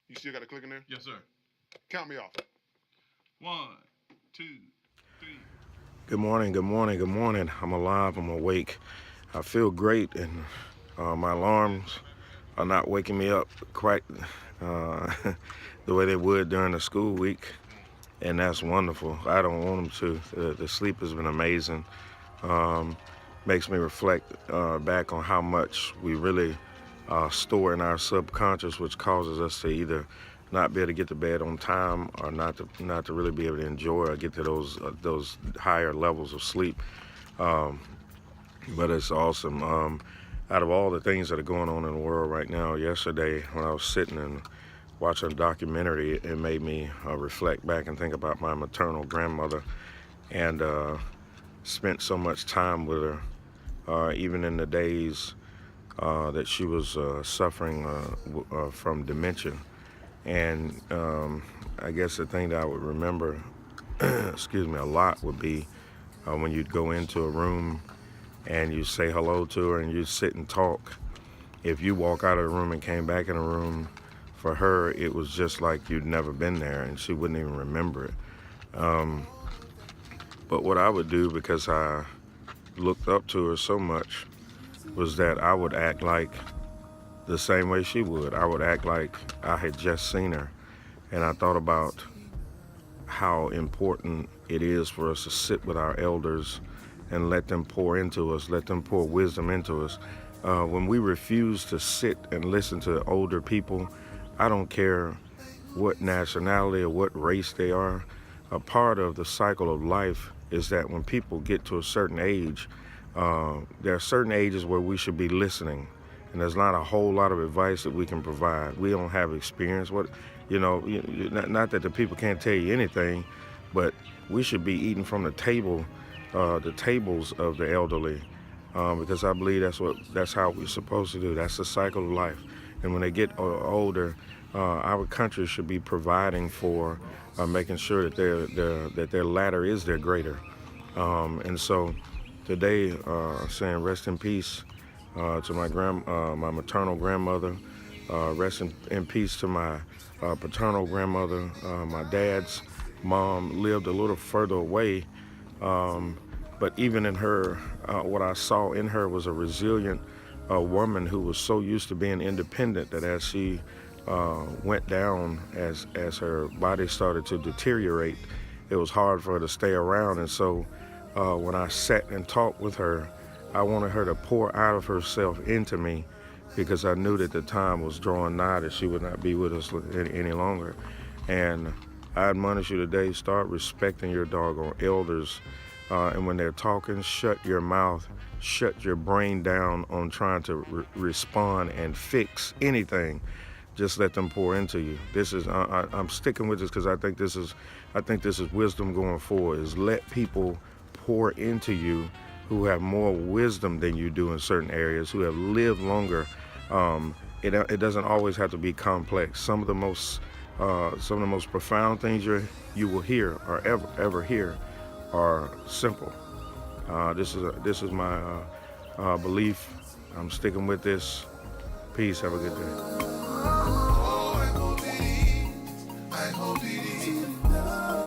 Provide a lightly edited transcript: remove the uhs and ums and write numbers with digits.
You still got to click in there? Yes, sir. Count me off. 1, 2, 3. Good morning, good morning, good morning. I'm alive, I'm awake. I feel great, and my alarms are not waking me up quite uh, the way they would during the school week, and that's wonderful. I don't want them to. The sleep has been amazing. Makes me reflect back on how much we really store in our subconscious, which causes us to either not be able to get to bed on time or not to really be able to enjoy or get to those higher levels of sleep. But it's awesome. Out of all the things that are going on in the world right now, yesterday when I was sitting and watching a documentary, it made me reflect back and think about my maternal grandmother, and spent so much time with her, even in the days that she was suffering from dementia. And I guess the thing that I would remember, excuse me, a lot would be when you'd go into a room and you say hello to her and you sit and talk. If you walk out of the room and came back in the room, for her, it was just like you'd never been there and she wouldn't even remember it. But what I would do, because I looked up to her so much, was that I would act like the same way she would. I would act like I had just seen her. And I thought about how important it is for us to sit with our elders and let them pour into us, let them pour wisdom into us. When we refuse to sit and listen to older people, I don't care what nationality or what race they are, a part of the cycle of life is that when people get to a certain age, there are certain ages where we should be listening. And there's not a whole lot of advice that we can provide. We don't have experience. Not that the people can't tell you anything, but we should be eating from the tables of the elderly, because I believe that's how we're supposed to do. That's the cycle of life. And when they get older, our country should be providing for making sure that their latter is their greater. And so today, saying rest in peace to my maternal grandmother. Rest in peace to my paternal grandmother. My dad's mom lived a little further away, but even in her, what I saw in her was a resilient woman who was so used to being independent that as she went down, as her body started to deteriorate, it was hard for her to stay around. And so when I sat and talked with her, I wanted her to pour out of herself into me, because I knew that the time was drawing nigh that she would not be with us any longer. And I admonish you today, start respecting your doggone elders. And when they're talking, shut your mouth, shut your brain down on trying to respond and fix anything. Just let them pour into you. I'm sticking with this because I think this is wisdom going forward, is let people pour into you who have more wisdom than you do in certain areas, who have lived longer. It doesn't always have to be complex. Some of the most profound things you will hear or ever hear are simple. This is my belief. I'm sticking with this. Peace. Have a good day.